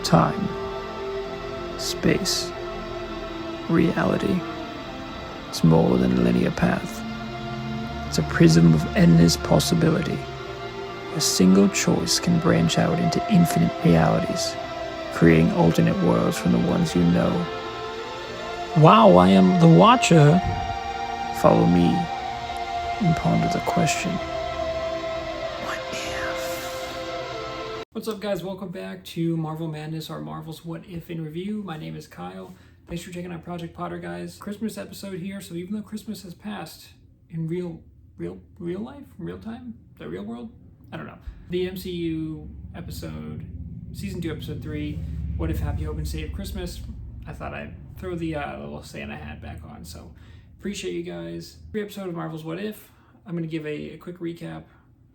Time, space, reality. It's more than a linear path. It's a prism of endless possibility. A single choice can branch out into infinite realities, creating alternate worlds from the ones you know. Wow, I am the Watcher. Follow me and ponder the question. What if? What's up, guys? Welcome back to Marvel Madness, or Marvel's What If in Review. My name is Kyle. Thanks for checking out Project Potter, guys. Christmas episode here, so even though Christmas has passed in real life, real time, the real world, I don't know. The MCU episode, season 2, episode 3, What If, Happy Hope and Save Christmas. I thought I'd throw the little Santa hat back on, so appreciate you guys. Every episode of Marvel's What If, I'm going to give a quick recap.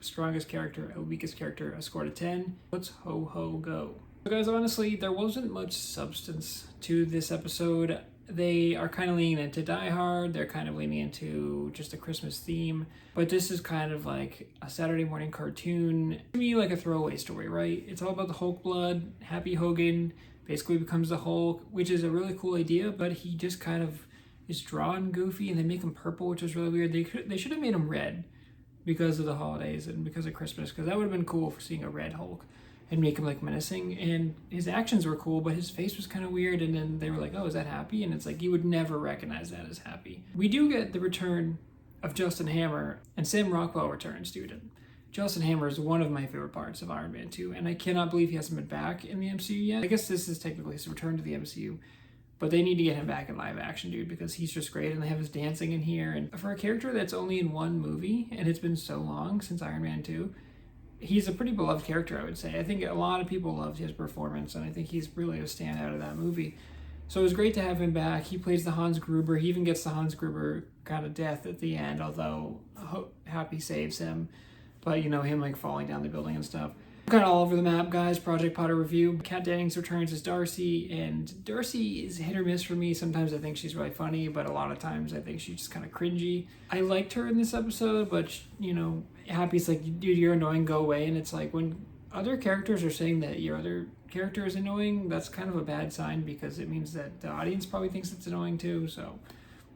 Strongest character, a weakest character, a score to 10. Let's ho go. So guys, honestly, there wasn't much substance to this episode. They are kind of leaning into Die Hard. They're kind of leaning into just a Christmas theme. But this is kind of like a Saturday morning cartoon. To me, like a throwaway story, right? It's all about the Hulk blood. Happy Hogan basically becomes the Hulk, which is a really cool idea, but he just kind of is drawn goofy, and they make him purple, which is really weird. They should have made him red because of the holidays and because of Christmas, because that would have been cool for seeing a red Hulk and make him like menacing. And his actions were cool, but his face was kind of weird. And then they were like, oh, is that Happy? And it's like, you would never recognize that as Happy. We do get the return of Justin Hammer, and Sam Rockwell returns, dude. Justin Hammer is one of my favorite parts of Iron Man 2, and I cannot believe he hasn't been back in the MCU yet. I guess this is technically his return to the MCU, but they need to get him back in live action, dude, because he's just great, and they have his dancing in here. And for a character that's only in one movie, and it's been so long since Iron Man 2, he's a pretty beloved character, I would say. I think a lot of people loved his performance, and I think he's really a standout of that movie. So it was great to have him back. He plays the Hans Gruber. He even gets the Hans Gruber kind of death at the end, although Happy saves him. But, you know, him like falling down the building and stuff. Kind of all over the map, guys. Project Potter review. Kat Dennings returns as Darcy, and Darcy is hit or miss for me. Sometimes I think she's really funny, but a lot of times I think she's just kind of cringy. I liked her in this episode, but, you know, Happy's like, dude, you're annoying, go away. And it's like, when other characters are saying that your other character is annoying, that's kind of a bad sign, because it means that the audience probably thinks it's annoying too. So,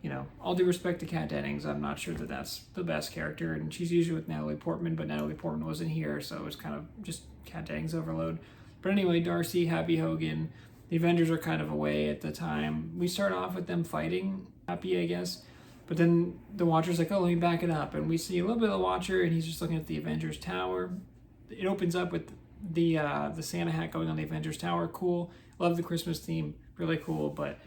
you know, all due respect to Kat Dennings, I'm not sure that that's the best character, and she's usually with Natalie Portman, but Natalie Portman wasn't here, so it was kind of just Kat Dennings overload. But anyway, Darcy, Happy Hogan, the Avengers are kind of away at the time. We start off with them fighting Happy, I guess, but then the Watcher's like, oh, let me back it up, and we see a little bit of the Watcher, and he's just looking at the Avengers Tower. It opens up with the Santa hat going on the Avengers Tower. Cool. Love the Christmas theme. Really cool, but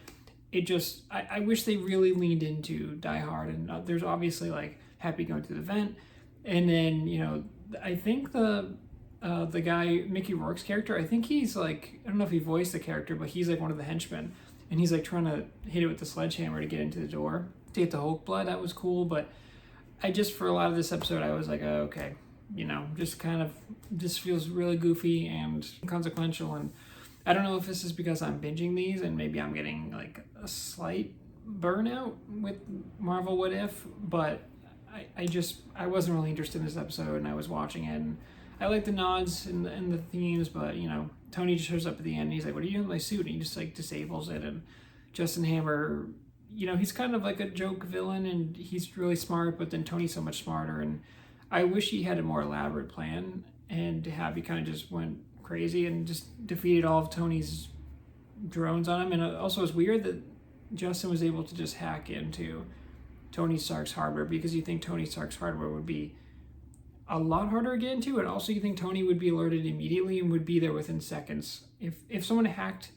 it just, I wish they really leaned into Die Hard, and there's obviously like Happy going through the vent, and then, you know, I think the guy, Mickey Rourke's character, I think he's like, I don't know if he voiced the character, but he's like one of the henchmen, and he's like trying to hit it with the sledgehammer to get into the door to get the Hulk blood. That was cool, but I just, for a lot of this episode, I was like, oh, okay, you know, just kind of, just feels really goofy and inconsequential. And I don't know if this is because I'm binging these and maybe I'm getting like a slight burnout with Marvel What If, but I wasn't really interested in this episode, and I was watching it, and I like the nods and the themes, but, you know, Tony just shows up at the end and he's like, what are you doing with my suit? And he just like disables it. And Justin Hammer, you know, he's kind of like a joke villain, and he's really smart, but then Tony's so much smarter, and I wish he had a more elaborate plan, and Happy kind of just went crazy and just defeated all of Tony's drones on him. And also, it's weird that Justin was able to just hack into Tony Stark's hardware, because you think Tony Stark's hardware would be a lot harder to get into, and also you think Tony would be alerted immediately and would be there within seconds. If someone hacked,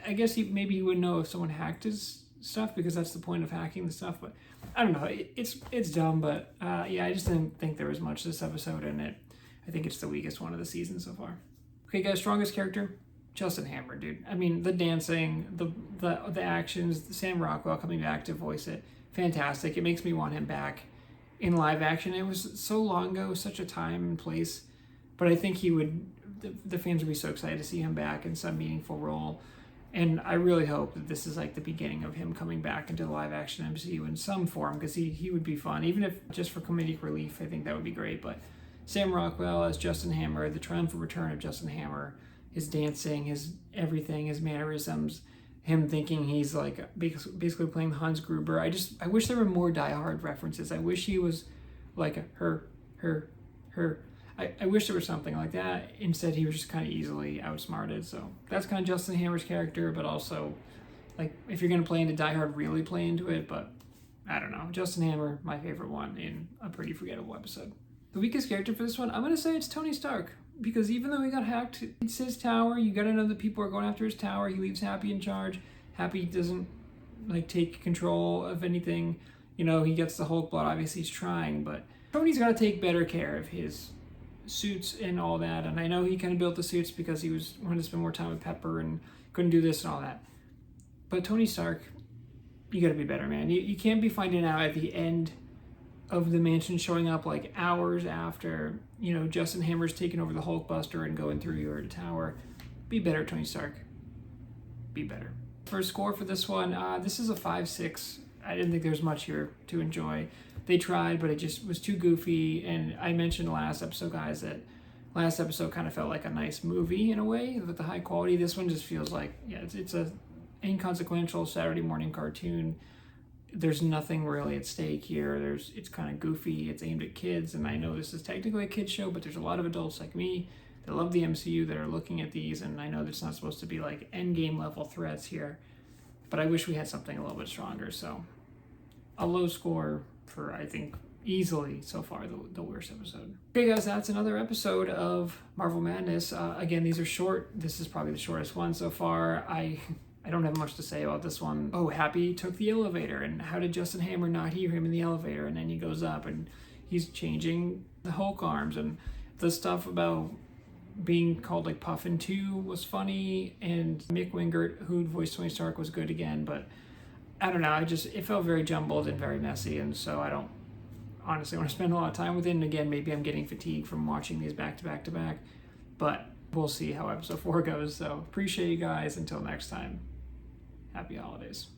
I guess maybe he would know if someone hacked his stuff, because that's the point of hacking the stuff. But I don't know, it's dumb, but yeah, I just didn't think there was much this episode, and I think it's the weakest one of the season so far. Okay, guys, strongest character, Justin Hammer, dude. I mean, the dancing, the actions, Sam Rockwell coming back to voice it, fantastic. It makes me want him back in live action. It was so long ago, such a time and place, but I think the fans would be so excited to see him back in some meaningful role. And I really hope that this is like the beginning of him coming back into the live action MCU in some form, because he would be fun, even if just for comedic relief. I think that would be great. But Sam Rockwell as Justin Hammer, the triumphant return of Justin Hammer, his dancing, his everything, his mannerisms, him thinking he's like basically playing Hans Gruber. I wish there were more Die Hard references. I wish he was like a her. I wish there was something like that. Instead, he was just kind of easily outsmarted. So that's kind of Justin Hammer's character, but also, like, if you're going to play into Die Hard, really play into it. But I don't know. Justin Hammer, my favorite one in a pretty forgettable episode. The weakest character for this one, I'm going to say it's Tony Stark. Because even though he got hacked, it's his tower. You got to know that people are going after his tower. He leaves Happy in charge. Happy doesn't, like, take control of anything. You know, he gets the Hulk blood. Obviously, he's trying. But Tony's got to take better care of his suits and all that. And I know he kind of built the suits because he wanted to spend more time with Pepper and couldn't do this and all that. But Tony Stark, you got to be better, man. You can't be finding out at the end of the mansion, showing up like hours after, you know, Justin Hammer's taking over the Hulkbuster and going through your tower. Be better, Tony Stark. Be better. For score for this one, this is a 5-6. I didn't think there was much here to enjoy. They tried, but it just was too goofy. And I mentioned last episode, guys, that last episode kind of felt like a nice movie in a way with the high quality. This one just feels like, yeah, it's a inconsequential Saturday morning cartoon. There's nothing really at stake here. It's kind of goofy. It's aimed at kids, and I know this is technically a kid's show, but there's a lot of adults like me that love the MCU that are looking at these, and I know it's not supposed to be like endgame level threats here, but I wish we had something a little bit stronger. So a low score for, I think, easily so far the worst episode. Okay, guys, that's another episode of Marvel Madness. Again, these are short. This is probably the shortest one so far. I don't have much to say about this one. Oh, Happy took the elevator, and how did Justin Hammer not hear him in the elevator? And then he goes up, and he's changing the Hulk arms, and the stuff about being called like Puffin 2 was funny, and Mick Wingert, who voiced Tony Stark, was good again, but I don't know, it felt very jumbled and very messy, and so I don't honestly want to spend a lot of time with it, and again, maybe I'm getting fatigued from watching these back to back to back, but we'll see how episode 4 goes, so appreciate you guys. Until next time. Happy holidays.